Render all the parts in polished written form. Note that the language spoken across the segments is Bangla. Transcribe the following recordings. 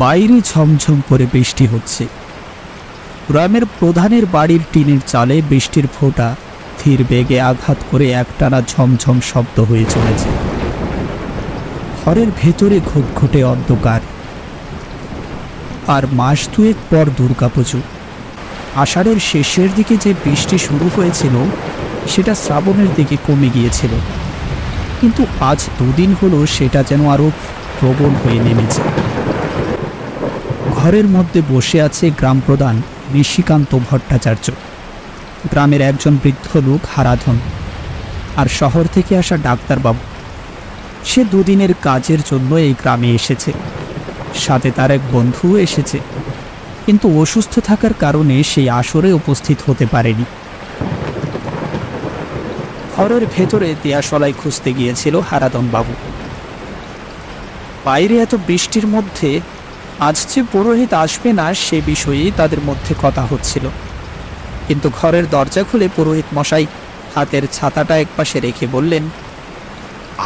বাইরে ঝমঝম করে বৃষ্টি হচ্ছে। গ্রামের প্রধানের বাড়ির টিনের চালে বৃষ্টির ফোঁটা ধীর বেগে আঘাত করে একটানা ঝমঝম শব্দ হয়ে চলেছে। ঘরের ভেতরে ঘুটঘুটে অন্ধকার। আর মাস দুয়েক পর দুর্গাপুজো। আষাঢ়ের শেষের দিকে যে বৃষ্টি শুরু হয়েছিল সেটা শ্রাবণের দিকে কমে গিয়েছিল, কিন্তু আজ দুদিন হলো সেটা যেন আরো প্রবল হয়ে নেমেছে। ঘরের মধ্যে বসে আছে গ্রাম প্রধান নিশিকান্ত ভট্টাচার্য, গ্রামের একজন বৃদ্ধ লোক হারাধন, আর শহর থেকে আসা ডাক্তারবাবু। সে দুদিনের কাজের জন্য এই গ্রামে এসেছে। সাথে তার এক বন্ধুও এসেছে, কিন্তু অসুস্থ থাকার কারণে সেই আসরে উপস্থিত হতে পারেনি। ঘরের ভেতরে দেয়াশলাই খুঁজতে গিয়েছিল হারাধন বাবু। বাইরে এত বৃষ্টির মধ্যে আজ যে পুরোহিত আসবে না সে বিষয়ে তাদের মধ্যে কথা হচ্ছিল, কিন্তু ঘরের দরজা খুলে পুরোহিত মশাই হাতের ছাতাটা একপাশে রেখে বললেন,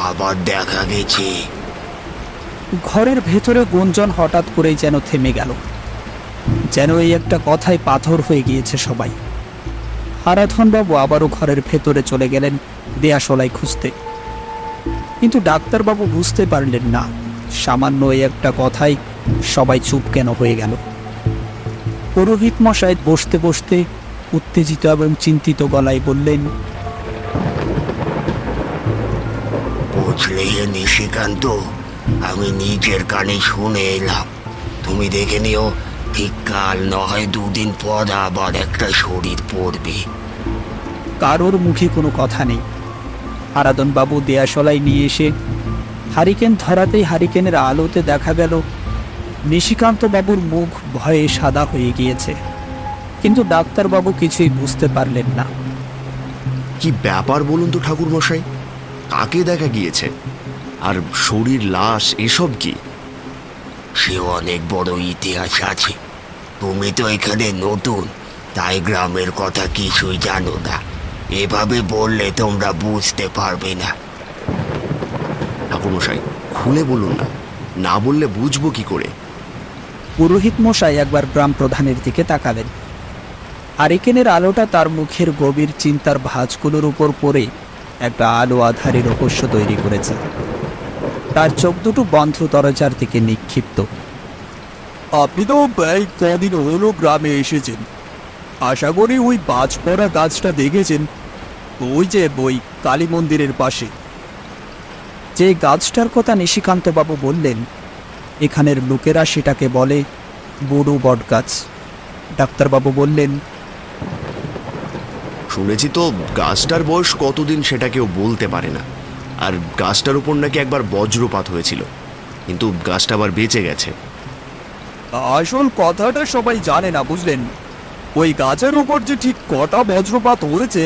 আবার দেখা গেছে। ঘরের ভেতরে গুঞ্জন হঠাৎ করেই যেন থেমে গেল, যেন এই একটা কথায় পাথর হয়ে গিয়েছে সবাই। হারাধনবাবু আবারও ঘরের ভেতরে চলে গেলেন দেয়াশলাই খুঁজতে, কিন্তু ডাক্তারবাবু বুঝতে পারলেন না সামান্য এই একটা কথায় সবাই চুপ কেন হয়ে গেল। পুরোহিত মশাই বসতে বসতে উত্তেজিত এবং চিন্তিত গলায় বললেন, বুঝলে নিশিকান্ত, আমি নিজের কানে শুনে এলাম। তুমি দেখে নিও, ঠিক কাল নয় দুদিন পর আবার একটা শরীর পড়বে। কারোর মুখে কোনো কথা নেই। হারাধনবাবু দেয়াশলাই নিয়ে এসে হারিকেন ধরাতেই হারিকেনের আলোতে দেখা গেল নিশিকান্ত বাবুর মুখ ভয়ে সাদা হয়ে গিয়েছে, কিন্তু ডাক্তারবাবু কিছুই বুঝতে পারলেন না। কি ব্যাপার বলুন তো ঠাকুর মশাই, কাকে দেখা গিয়েছে? আর শরীর, লাশ এসব কি? সে অনেক বড় ইতিহাস আছে। তুমি তো এখানে নতুন, তাই গ্রামের কথা কিছুই জানো না। এভাবে বললে তোমরা বুঝতে পারবে না। ঠাকুর মশাই, খুলে বলুন না, না বললে বুঝবো কি করে? পুরোহিত মশাই একবার গ্রাম প্রধানের দিকে তাকালেন। হারিকেনের আলোটা তার মুখের গভীর চিন্তার ভাঁজগুলোর উপর পড়ে একটা আলো আধারে রহস্য তৈরি করেছে। তার চোখ দুটো বন্ধ দরজার দিকে নিক্ষিপ্ত। আপনি তো প্রায় কদিন হলো গ্রামে এসেছেন, আশা করি ওই বাজ পড়া গাছটা দেখেছেন। ওই যে বই কালী মন্দিরের পাশে যে গাছটার কথা নিশিকান্তবাবু বললেন, এখানের লোকেরা সেটাকে বলে বুড়ো বট গাছ। ডাক্তারবাবু বললেন, শুনেছি তো গাছটার বয়স কতদিন সেটা কেউ বলতে পারে না। আর গাছটার উপর নাকি একবার বজ্রপাত হয়েছিল, কিন্তু গাছটা আবার বেঁচে গেছে। আসল কথাটা সবাই জানে না, বুঝলেন। ওই গাছের উপর যে ঠিক কটা বজ্রপাত হয়েছে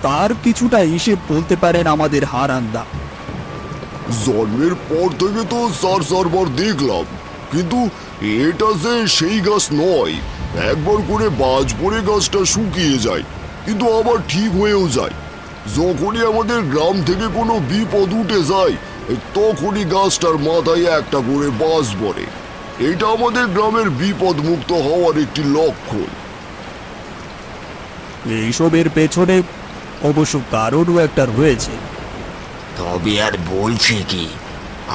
তার কিছুটা হিসেব বলতে পারেন আমাদের হারান্দা। জন্মের পর থেকে তো চারবার দেখলাম, কিন্তু এটা যে সেই গাছ নয়। একবার করে বাজ পড়ে গাছটা শুকিয়ে যায়, কিন্তু আবার ঠিক হয়েও যায়। যখনই আমাদের গ্রাম থেকে কোনো বিপদ উঠে যায় তখনই গাছটার মাথায় একটা করে বাজ পড়ে। এটা আমাদের গ্রামের বিপদ মুক্ত হওয়ার একটি লক্ষণ। এইসবের পেছনে অবশ্য কারণও একটা রয়েছে। তবে আর বলছে কি,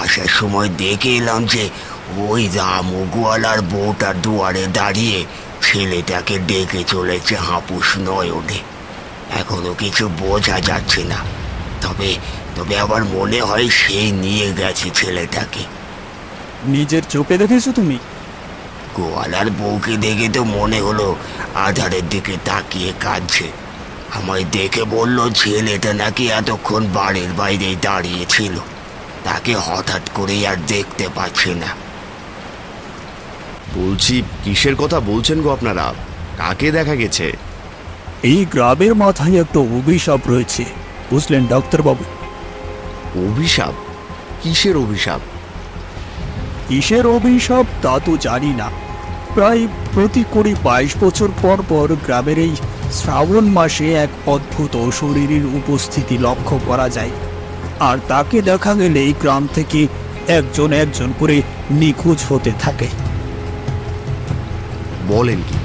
আসার সময় দেখে এলাম যে ওই রামগোয়ালার বউটার দুয়ারে দাঁড়িয়ে ছেলেটাকে ডেকে চলেছে হাপুস নয়নে। এখনো কিছু বোঝা যাচ্ছে না, তবে তবে আবার মনে হয় সেই নিয়ে গেছে ছেলেটাকে। নিজের চোখে দেখেছো তুমি? গোয়ালার বউকে দেখে তো মনে হলো আধারের দিকে তাকিয়ে কাঁদছে। আমায় দেখে বলল ছেলেটা নাকি এতক্ষণ বাড়ির বাইরেই দাঁড়িয়েছিল, তাকে হঠাৎ করে আর দেখতে পাচ্ছে না। বলছি, কিসের কথা বলছেন গো আপনারা? কাকে দেখা গেছে? এই গ্রামের মাথায় একটা অভিশাপ রয়েছে, বুঝলেন ডাক্তারবাবু। অভিশাপ? কিসের অভিশাপ? কিসের অভিশাপ তা তো জানি না। প্রায় প্রতি 22 বছর পর পর গ্রামের এই শ্রাবণ মাসে এক অদ্ভুত অশরীরীর উপস্থিতি লক্ষ্য করা যায়, আর তাকে দেখা গেলেই গ্রাম থেকে একজন একজন করে নিখোঁজ হতে থাকে। বলেন কি,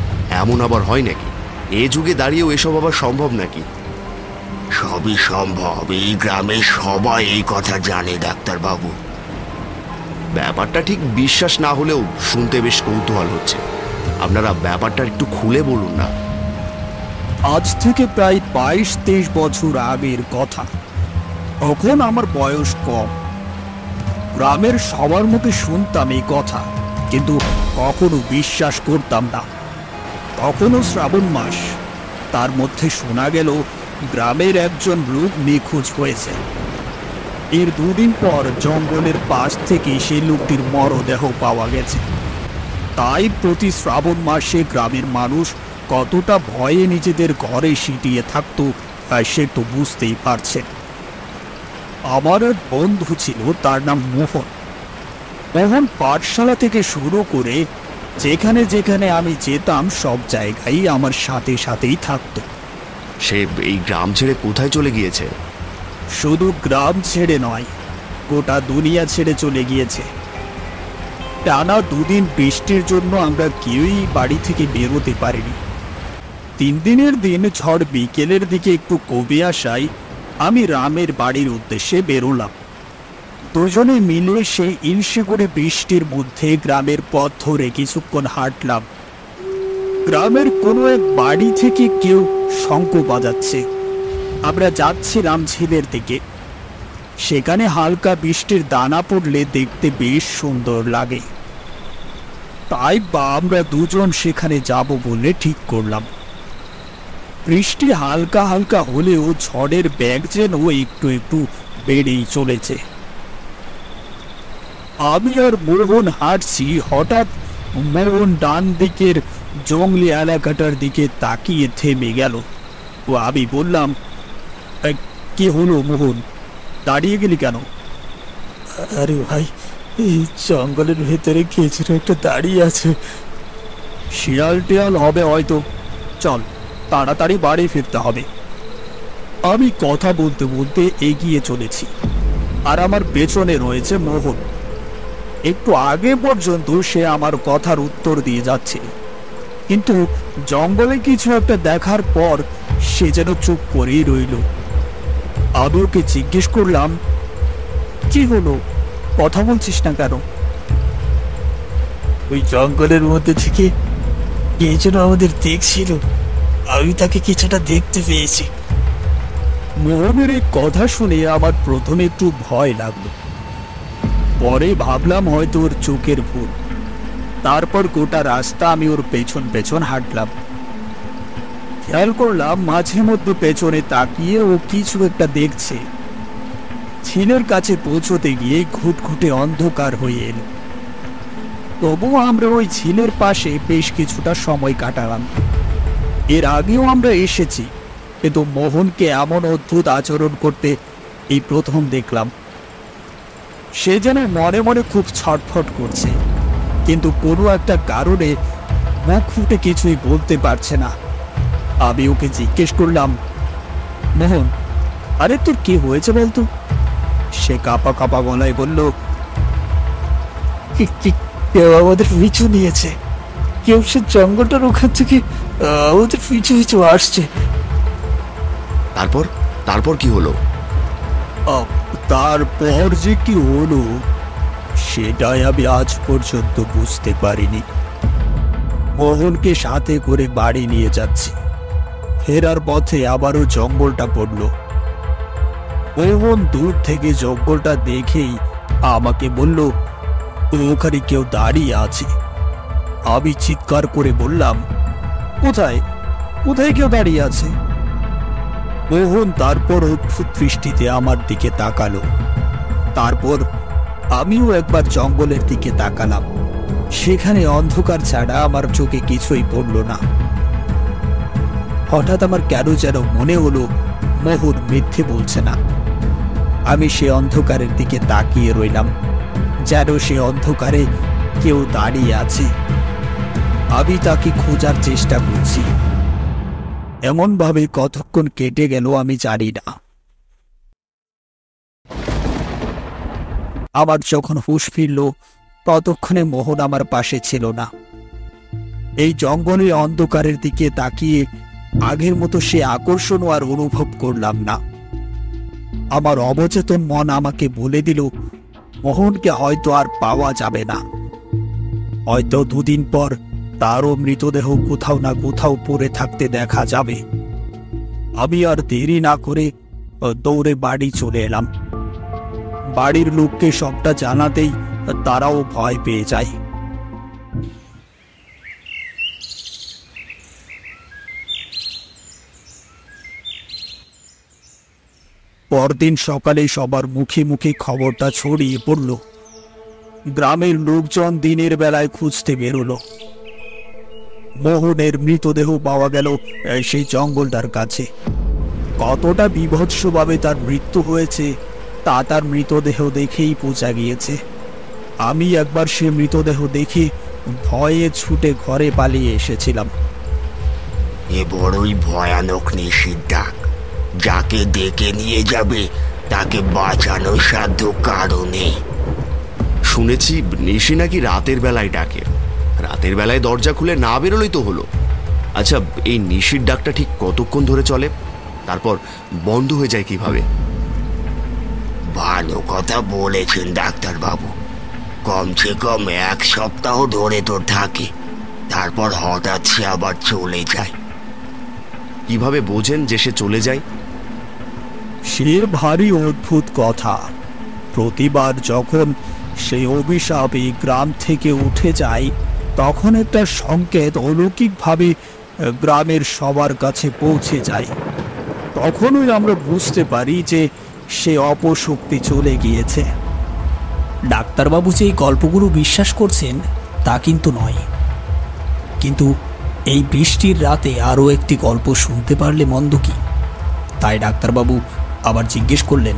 এমন আবার হয় নাকি? এ যুগে দাঁড়িয়েও এসব আবার সম্ভব নাকি? সবই সম্ভব, এই গ্রামে সবাই এই কথা জানে ডাক্তারবাবু। ব্যাপারটা ঠিক বিশ্বাস না হলেও শুনতে বেশ কৌতূহল হচ্ছে। আপনারা ব্যাপারটা একটু খুলে বলুন না। আজ থেকে প্রায় 22-23 বছর আগের কথা। তখন আমার বয়স কম। গ্রামের সবার মুখে শুনতাম এই কথা, কিন্তু কখনো বিশ্বাস করতাম না। তখনও শ্রাবণ মাস, তার মধ্যে শোনা গেল গ্রামের একজন লোক নিখোঁজ হয়েছে। এর 2 দিন পর জঙ্গলের পাশ থেকে সেই লোকটির মরদেহ পাওয়া গেছে। তাই প্রতি শ্রাবণ মাসে গ্রামের মানুষ কতটা ভয়ে নিজেদের ঘরে সিটিয়ে থাকতো সে তো বুঝতেই পারছেন। আমার এক বন্ধু ছিল, তার নাম মোহন। মোহন পাঠশালা থেকে শুরু করে যেখানে যেখানে আমি যেতাম সব জায়গায় আমার সাথে সাথেই থাকতো। সে এই গ্রাম ছেড়ে কোথায় চলে গিয়েছে? শুধু গ্রাম ছেড়ে নয়, গোটা দুনিয়া ছেড়ে চলে গিয়েছে। টানা 2 দিন বৃষ্টির জন্য আমরা কেউই বাড়ি থেকে বেরোতে পারিনি। 3 দিনের দিন ঝড় বিকেলের দিকে একটু কমে আসায় আমি রামের বাড়ির উদ্দেশ্যে বেরোলাম। দুজনে মিলে সেই ইলশে করে বৃষ্টির মধ্যে গ্রামের পথ ধরে কিছুক্ষণ হাঁটলাম। গ্রামের কোনো এক বাড়ি থেকে কেউ শঙ্খ বাজাচ্ছে। আমরা যাচ্ছিলাম ঝিলের দিকে। সেখানে হালকা বৃষ্টির দানা পড়লে দেখতে বেশ সুন্দর লাগে। তাই আমরা দুজন সেখানে যাব বলে ঠিক করলাম। বৃষ্টি হালকা হালকা হলেও ঝড়ের বেগ যেন একটু একটু বেড়েই চলেছে। আমি আর মোহন হাঁটছি, হঠাৎ মোহন ডান দিকের জঙ্গলি এলাকাটার দিকে তাকিয়ে থেমে গেল। ও আমি বললাম, কি হলো মোহন, দাঁড়িয়ে গেলি কেন? আরে ভাই, এই জঙ্গলের ভেতরে কিছু একটা দাঁড়িয়ে আছে। শিয়াল টিয়াল হবে হয়তো, চল তাড়াতাড়ি বাড়ি ফিরতে হবে। আমি কথা বলতে বলতে এগিয়ে চলেছি, আর আমার পেছনে রয়েছে মোহন। একটু আগে পর্যন্ত সে আমার কথার উত্তর দিয়ে যাচ্ছে, কিন্তু জঙ্গলে কিছু একটা দেখার পর সে যেন চুপ করেই রইল। আমি ওকে জিজ্ঞেস করলাম, কি হলো, কথা বলছিস না কেন? ওই জঙ্গলের মধ্যে থেকে কে যেন আমাদের দেখছিল, আমি তাকে কিছুটা দেখতে পেয়েছি। মোহনের এই কথা শুনে আমার প্রথমে একটু ভয় লাগলো, পরে ভাবলাম হয়তো ওর চোখের ভুল। তারপর গোটা রাস্তা আমি ওর পেছন পেছন হাঁটলাম। খেয়াল করলাম মাঝে মধ্যে পেছনে তাকিয়ে ও কিছু একটা দেখছে। ঝিলের কাছে পৌঁছতে গিয়ে ঘুটঘুটে অন্ধকার হয়ে এলো। তবুও আমরা ওই ঝিলের পাশে বেশ কিছুটা সময় কাটালাম। এর আগেও আমরা এসেছি, কিন্তু মোহনকে এমন অদ্ভুত আচরণ করতে এই প্রথম দেখলাম। সে যেন মনে মনে খুব ছটফট করছে, কিন্তু কোনো একটা কারণে মুখ ফুটে কিছুই বলতে পারছে না। আমি ওকে জিজ্ঞেস করলাম, মোহন, আরে তোর কি হয়েছে বলতো? সে কাঁপা কাঁপা গলায় বলল, কেউ আমাদের পিছু নিয়েছে, কেউ সে জঙ্গলটার ওখান থেকে আমাদের পিছু পিছু আসছে। তারপর তারপর কি হলো? তারপর যে কি হলো সেটাই আমি আজ পর্যন্ত বুঝতে পারিনি। মোহনকে সাথে করে বাড়ি নিয়ে যাচ্ছি, ফেরার পথে আবারও জঙ্গলটা পড়ল। মোহন দূর থেকে জঙ্গলটা দেখেই আমাকে বলল, ওখানে কেউ দাঁড়িয়ে আছে। আমি চিৎকার করে বললাম, কোথায় কোথায় কেউ দাঁড়িয়ে আছে? মোহন তারপর অদ্ভুত দৃষ্টিতে আমার দিকে তাকালো। তারপর আমিও একবার জঙ্গলের দিকে তাকালাম। সেখানে অন্ধকার ছাড়া আমার চোখে কিছুই পড়ল না। হঠাৎ আমার কেন যেন মনে হলো মোহন মিথ্যে বলছে না। আমি সে অন্ধকারের দিকে তাকিয়ে রইলাম, যেন সে অন্ধকারে কেউ দাঁড়িয়ে আছে। আমি তাকে খোঁজার চেষ্টা করছি। এমন ভাবে কতক্ষণ কেটে গেল আমি জানি না। আবার যখন হুঁশ ফিরল, ততক্ষণে মোহন আমার পাশে ছিল না। এই জঙ্গলের অন্ধকারের দিকে তাকিয়ে আগের মতো সে আকর্ষণ আর অনুভব করলাম না। আমার অবচেতন মন আমাকে বলে দিল মোহনকে হয়তো আর পাওয়া যাবে না, হয়তো দুদিন পর তারও মৃতদেহ কোথাও না কোথাও পড়ে থাকতে দেখা যাবে। আমি আর দেরি না করে দৌড়ে বাড়ি চলে এলাম। বাড়ির লোককে সবটা জানাতেই তারাও ভয় পেয়ে যায়। পরদিন সকালে সবার মুখে মুখে খবরটা ছড়িয়ে পড়ল। গ্রামের লোকজন দিনের বেলায় খুঁজতে বেরোলো। মোহনের মৃতদেহ পাওয়া গেল সেই জঙ্গলটার কাছে। কতটা বীভৎসভাবে তার মৃত্যু হয়েছে তা তার মৃতদেহ দেখেই বোঝা গিয়েছে। আমি একবার সে মৃতদেহ দেখে ভয়ে ছুটে ঘরে পালিয়ে এসেছিলাম। এ বড়ই ভয়ানক নিশির ডাক। যাকে ডেকে নিয়ে যাবে তাকে বাঁচানোর সাধ্য কারো নেই। শুনেছি নিশি নাকি রাতের বেলায় ডাকে। রাতের বেলায় দরজা খুলে না বেরোলেই তো হলো। আচ্ছা, এই নিশির ডাকটা ঠিক কতক্ষণ ধরে চলে, তারপর বন্ধ হয়ে যায় কিভাবে? ভালো কথা বলেছেন ডাক্তারবাবু। কমসে কম 1 সপ্তাহ ধরে তো থাকে, তারপর হঠাৎ সে আবার চলে যায়। কিভাবে বোঝেন যে সে চলে যায়? সে ভারী অদ্ভুত কথা। প্রতিবার যখন সেই অভিশাপ এই গ্রাম থেকে উঠে যায় তখন একটা সংকেত অলৌকিকভাবে গ্রামের সবার কাছে পৌঁছে যায়। তখনই আমরা বুঝতে পারি যে সে অপশক্তি চলে গিয়েছে। ডাক্তারবাবু যে এই গল্পগুলো বিশ্বাস করছেন তা কিন্তু নয়, কিন্তু এই বৃষ্টির রাতে আরও একটি গল্প শুনতে পারলে মন্দ কি? তাই ডাক্তারবাবু আবার জিজ্ঞেস করলেন,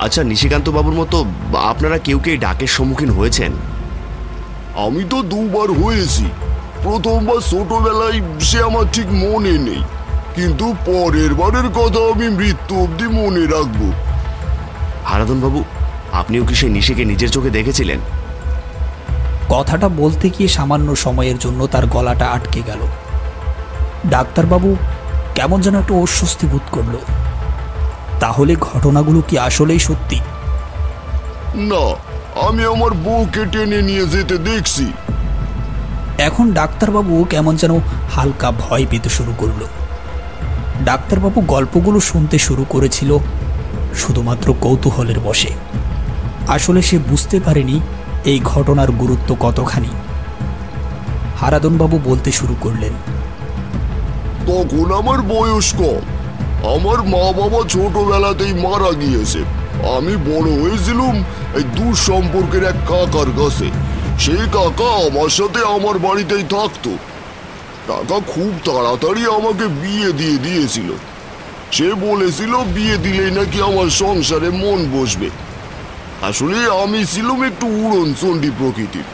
আচ্ছা, নিশিকান্ত বাবুর মতো আপনারা কেউ কেউ ডাকের সম্মুখীন হয়েছেন? আমি তো 2 বার হয়েছি। প্রথমবার ছোটবেলায়, সে আমার ঠিক মনে নেই, কিন্তু পরের বারের কথা আমি মৃত্যু অবধি মনে রাখবো। হারাধন বাবু, আপনিও কি সেই নিশিকে নিজের চোখে দেখেছিলেন? কথাটা বলতে গিয়ে সামান্য সময়ের জন্য তার গলাটা আটকে গেল। ডাক্তারবাবু কেমন যেন একটা অস্বস্তি বোধ করল। তাহলে ঘটনাগুলো কি আসলেই সত্যি? না, আমি আমার বউকে টেনে নিয়ে যেতে দেখছি। এখন ডাক্তারবাবু কেমন যেন হালকা ভয় পেতে শুরু করলো। ডাক্তারবাবু গল্পগুলো শুনতে শুরু করেছিল শুধুমাত্র কৌতূহলের বশে। আসলে সে বুঝতে পারেনি এই ঘটনার গুরুত্ব কতখানি। হারাধনবাবু বলতে শুরু করলেন, তখন আমার বয়স কম। আমার মা বাবা ছোটবেলাতেই মারা গিয়েছে। আমি বড় হয়েছিলাম এই দূর সম্পর্কের এক কাকার কাছে। সেই কাকা আমার সাথে আমার বাড়িতেই থাকতো। কাকা খুব তাড়াতাড়ি আমাকে বিয়ে দিয়ে দিয়েছিল। সে বলেছিল বিয়ে দিলেই নাকি আমার সংসারে মন বসবে। আসলে আমি ছিলাম একটু উড়নচণ্ডী প্রকৃতির।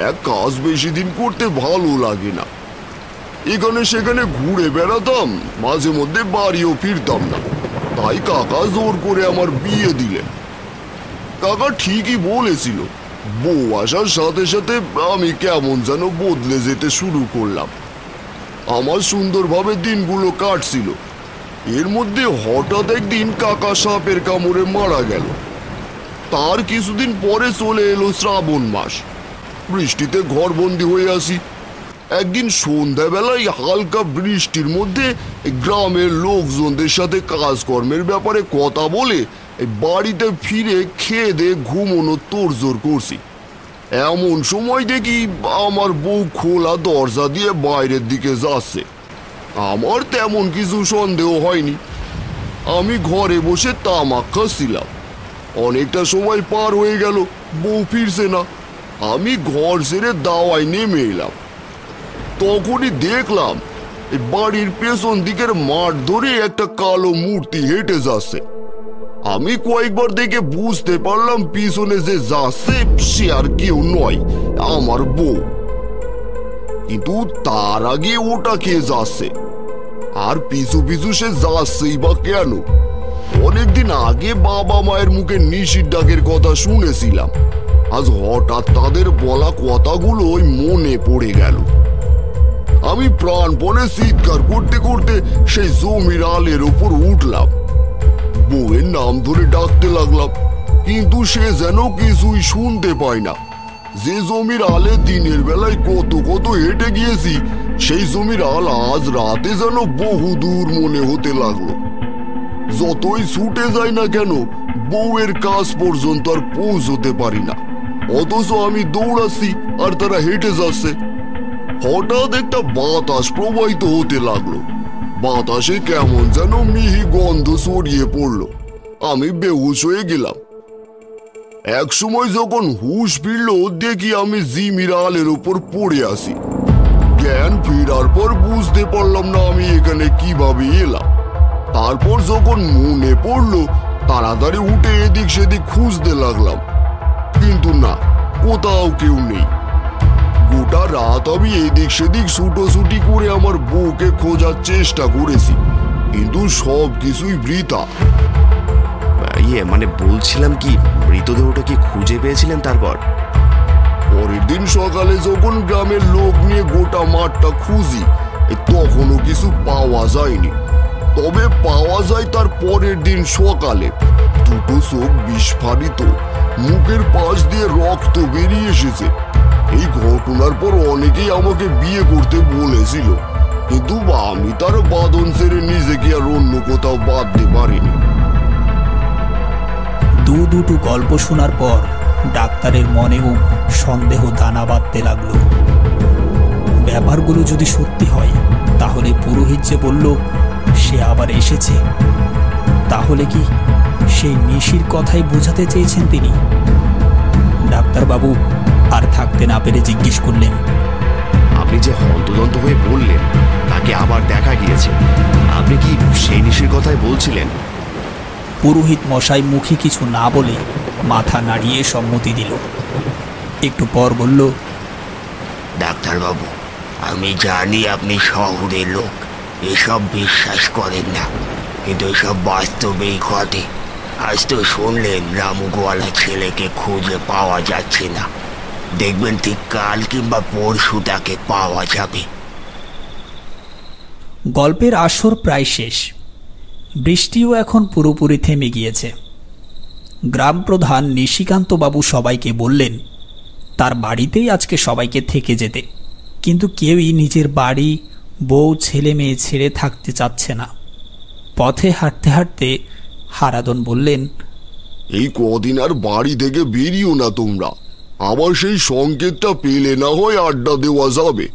এক কাজ বেশি দিন করতে ভালো লাগে না। এখানে সেখানে ঘুরে বেড়াতাম, মাঝে মধ্যে বাড়িও ফিরতাম না। তাই কাকা জোর করে আমার বিয়ে দিলেন। কাকা ঠিকই বলেছিল, বউ আসার সাথে সাথে আমি কেমন যেন বদলে যেতে শুরু করলাম। আমার সুন্দরভাবে দিনগুলো কাটছিল। এর মধ্যে হঠাৎ একদিন কাকা সাপের কামড়ে মারা গেল। তার কিছুদিন পরে চলে এলো শ্রাবণ মাস। বৃষ্টিতে ঘরবন্দি হয়ে আসি। একদিন সন্ধ্যাবেলায় হালকা বৃষ্টির মধ্যে গ্রামের লোকজনদের সাথে কাজকর্মের ব্যাপারে কথা বলে বাড়িতে ফিরে খেয়ে দিয়ে ঘুমোনোর তোড়জোড় করছি। এমন সময় দেখি আমার বউ খোলা দরজা দিয়ে বাইরের দিকে যাচ্ছে। আমার তেমন কিছু সন্দেহ হয়নি। আমি ঘরে বসে তামাক খাচ্ছিলাম। অনেকটা সময় পার হয়ে গেল, বউ ফিরছে না। আমি ঘর ছেড়ে দাওয়ায় নেমে এলাম। তখনই দেখলাম বাড়ির পেছন দিকের মাঠ ধরে একটা কালো মূর্তি হেঁটে যাচ্ছে। আমি কয়েকবার দেখে বুঝতে পারলাম পিছনে যে যাচ্ছে সে আর কেউ নয়, আমার বউ। কিন্তু তার আগে ওটা কে যাচ্ছে, আর পিছু পিছু সে যাচ্ছেই বা কেন? অনেকদিন আগে বাবা মায়ের মুখে নিশির ডাকের কথা শুনেছিলাম। আজ হঠাৎ তাদের বলা কথাগুলোই মনে পড়ে গেল। আমি প্রাণপণে চিৎকার করতে করতে সেই জমির আলের উপর উঠলাম। বউয়ের নাম ধরে ডাকতে লাগলাম, কিন্তু সে যেন কিছুই শুনতে পায় না। যে জমির আলে দিনের বেলায় কত কত হেঁটে গিয়েছি, সেই জমির আল আজ রাতে যেন বহু দূর মনে হতে লাগলো। যতই ছুটে যাই না কেন, বউয়ের কাজ পর্যন্ত আর পৌঁছতে পারি না। অথচ আমি দৌড়াচ্ছি আর তারা হেঁটে যাচ্ছে। হঠাৎ একটা বাতাস প্রবাহিত হতে লাগলো। বাতাসে কেমন যেন মিহি গন্ধ ছড়িয়ে পড়লো। আমি বেহুশ হয়ে গেলাম। এক সময় যখন হুঁশ ফিরল, দেখি আমি জিমির আলের উপর পড়ে আছি। জ্ঞান ফেরার পর বুঝতে পারলাম না আমি এখানে কিভাবে এলাম। তারপর যখন মনে পড়লো, তাড়াতাড়ি উঠে এদিক সেদিক খুঁজতে লাগলাম, কিন্তু না, কোথাও কেউ নেই। গোটা রাত আমি এদিক সেদিক ছুটোছুটি করে আমার বউকে খোঁজার চেষ্টা করেছি, কিন্তু সব কিছুই বৃথা। মানে বলছিলাম কি, মৃতদেহটা কি খুঁজে পেয়েছিলেন? তারপর পরের দিন সকালে যখন গ্রামের লোক নিয়ে গোটা মাঠটা খুঁজি, তখনও কিছু পাওয়া যায়নি। তবে পাওয়া যায় তার পরের দিন সকালে। দুটো চোখ বিস্ফারিত, মুখের পাশ দিয়ে রক্ত বেরিয়ে এসেছে। এই ঘটনার পর অনেকেই আমাকে বিয়ে করতে বলেছিল, কিন্তু আমি তার বাঁধন ছেড়ে নিজেকে আর অন্য কোথাও বাঁধতে পারিনি। দুটো গল্প শোনার পর ডাক্তারের মনেও সন্দেহ দানা বাঁধতে লাগলো। ব্যাপারগুলো যদি সত্যি হয়, তাহলে পুরোহিত যে বলল সে আবার এসেছে, তাহলে কি সেই নিশির কথাই বোঝাতে চেয়েছেন তিনি? ডাক্তারবাবু আর থাকতে না পেরে জিজ্ঞেস করলেন, আপনি যে হন্তদন্ত হয়ে বললেন তাকে আবার দেখা গিয়েছে, আপনি কি সেই নিশির কথাই বলছিলেন? পুরোহিত মশাই মুখে কিছু না বলে মাথা নাড়িয়ে সম্মতি দিল। একটু পর বলল, ডাক্তারবাবু, আমি জানি আপনি শহরের লোক, এসব বিশ্বাস করেন না, কিন্তু এসব বাস্তবেই ঘটে। আজ তো শুনলেন রামুগোয়ালা ছেলেকে খুঁজে পাওয়া যাচ্ছে না। দেখবেন ঠিক কাল কিংবা পরশু তাকে পাওয়া যাবে। গল্পের আসর প্রায় শেষ। বৃষ্টিও এখন পুরোপুরি থেমে গিয়েছে। গ্রাম প্রধান নিশিকান্ত বাবু সবাইকে বললেন তার বাড়িতেই আজকে সবাইকে থেকে যেতে, কিন্তু কেউই নিজের বাড়ি, বউ, ছেলে মেয়ে ছেড়ে থাকতে চাচ্ছে না। পথে হাঁটতে হাঁটতে হারাদন বললেন, এই কদিন আর বাড়ি থেকে বেরিও না তোমরা। আবার সেই সংকেতটা পেলে না হয় আড্ডা দেওয়া যাবে।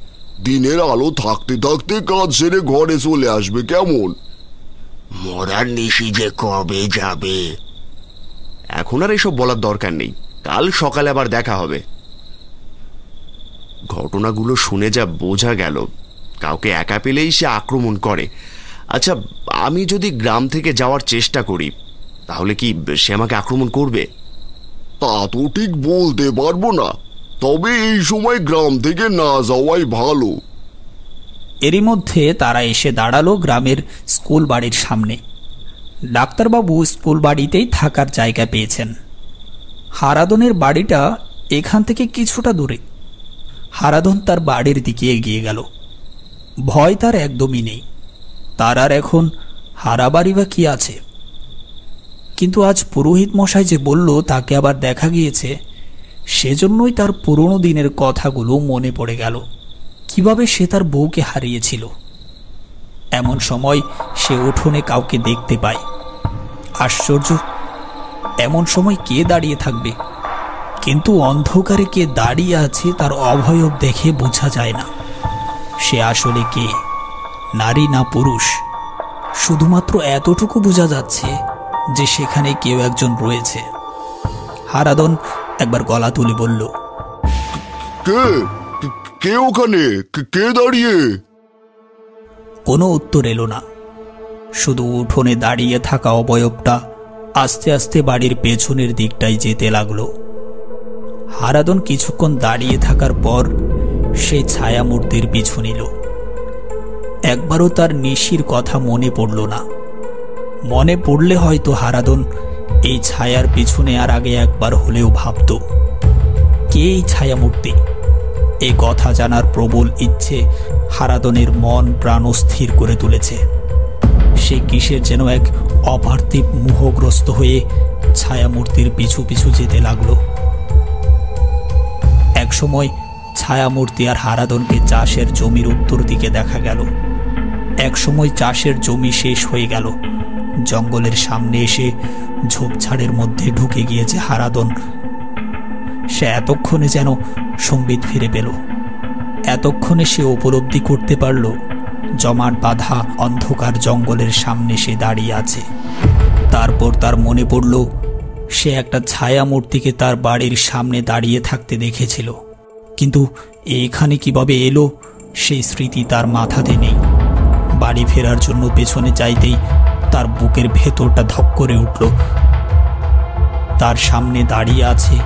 দিনের আলো থাকতে থাকতে কাজ সেরে ঘরে চলে আসবে, কেমন? মরার নিশি যে কবে যাবে? এখন আর এসব বলার দরকার নেই, কাল সকালে আবার দেখা হবে। ঘটনাগুলো শুনে যা বোঝা গেল, কাউকে একা পেলেই সে আক্রমণ করে। আচ্ছা, আমি যদি গ্রাম থেকে যাওয়ার চেষ্টা করি, তাহলে কি সে আমাকে আক্রমণ করবে? তা তো ঠিক বলতে পারবো না, তবে এই সময় গ্রাম থেকে না যাওয়াই ভালো। এরই মধ্যে তারা এসে দাঁড়ালো গ্রামের স্কুল বাড়ির সামনে। ডাক্তারবাবু স্কুল বাড়িতেই থাকার জায়গা পেয়েছেন। হারাদনের বাড়িটা এখান থেকে কিছুটা দূরে। হারাদন তার বাড়ির দিকে এগিয়ে গেল। ভয় তার একদমই নেই। তার আর এখন হারাবাড়ি বা কি আছে? কিন্তু আজ পুরোহিত মশাই যে বলল তাকে আবার দেখা গিয়েছে, সেজন্যই তার পুরনো দিনের কথাগুলো মনে পড়ে গেল। কিভাবে সে তার বউকে হারিয়েছিল। এমন সময় সে উঠোনে কাউকে দেখতে পায়। আশ্চর্য, এমন সময় কে দাঁড়িয়ে থাকবে? কিন্তু অন্ধকারে কে দাঁড়িয়ে আছে তার অভয়ব দেখে বোঝা যায় না সে আসলে কে, নারী না পুরুষ। শুধুমাত্র এতটুকু বোঝা যাচ্ছে যে সেখানে কেউ একজন রয়েছে। হারাদন একবার গলা তুলে বলল, কে কে ওখানে? কে দাঁড়িয়ে? কোনো উত্তর এলো না। শুধু উঠোনে দাঁড়িয়ে থাকা অবয়বটা আস্তে আস্তে বাড়ির পেছনের দিকটাই যেতে লাগলো। হারাদন কিছুক্ষণ দাঁড়িয়ে থাকার পর সেই ছায়ামূর্তির পিছু নিল। একবারও তার নিশির কথা মনে পড়ল না। মনে পড়লে হয়তো হারাদন এই ছায়ার পিছনে আর আগে একবার হলেও ভাবত, কে এই ছায়ামূর্তি? এই কথা জানার প্রবল ইচ্ছে হারাদনের মন প্রাণ স্থির করে তুলেছে। সে কিসের যেন এক অপার্থিব মোহগ্রস্ত হয়ে ছায়ামূর্তির পিছু পিছু যেতে লাগলো। একসময় ছায়ামূর্তি আর হারাদনকে চাষের জমির উত্তর দিকে দেখা গেল। একসময় চাষের জমি শেষ হয়ে গেল। জঙ্গলের সামনে এসে ঝোপঝাড়ের মধ্যে ঢুকে গিয়েছে হারাদন। সে এতক্ষণে যেন সম্বিত ফিরে পেল। এতক্ষণে সে উপলব্ধি করতে পারল জমাট বাঁধা অন্ধকার জঙ্গলের সামনে সে দাঁড়িয়ে আছে। তারপর তার মনে পড়ল সে একটা ছায়ামূর্তিকে তার বাড়ির সামনে দাঁড়িয়ে থাকতে দেখেছিল, কিন্তু এখানে কিভাবে এলো সেই স্মৃতি তার মাথাতে নেই। বাড়ি ফেরার জন্য পেছনে চাইতেই তার বুকের ভেতরটা ধক করে উঠল। তার সামনে দাঁড়িয়ে আছে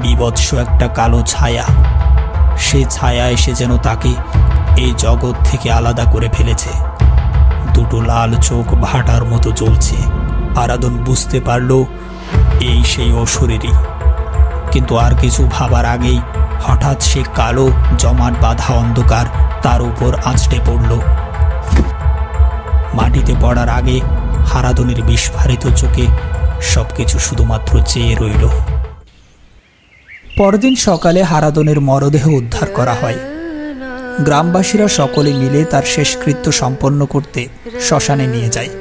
বিভৎস একটা কালো ছায়া। সে ছায়া এসে যেন তাকে এই জগৎ থেকে আলাদা করে ফেলেছে। দুটো লাল চোখ ভাটার মতো জ্বলছে। হারাদন বুঝতে পারল এই সেই অশরীরী। কিন্তু আর কিছু ভাবার আগেই হঠাৎ সে কালো জমাট বাঁধা অন্ধকার তার উপর আঁচড়ে পড়ল। মাটিতে পড়ার আগে হারাদনের বিস্ফারিত চোখে সবকিছু শুধুমাত্র চেয়ে রইল। পরদিন সকালে হারাদনের মরদেহ উদ্ধার করা হয়। গ্রামবাসীরা সকলে মিলে তার শেষকৃত্য সম্পন্ন করতে শ্মশানে নিয়ে যায়।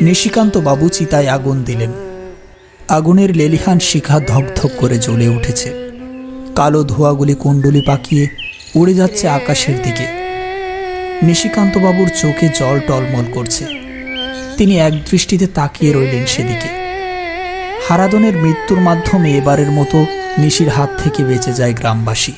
নিশিকান্ত বাবু চিতায় আগুন দিলেন। আগুনের লেলিহান শিখা ধকধক করে জ্বলে উঠেছে। কালো ধোঁয়াগুলি কুণ্ডলি পাকিয়ে উড়ে যাচ্ছে আকাশের দিকে। নিশিকান্ত বাবুর চোখে জল টলমল করছে। তিনি এক দৃষ্টিতে তাকিয়ে রইলেন সেদিকে। হারাদনের মৃত্যুর মাধ্যমে এবারের মতো নিশির হাত থেকে বেঁচে যায় গ্রামবাসী।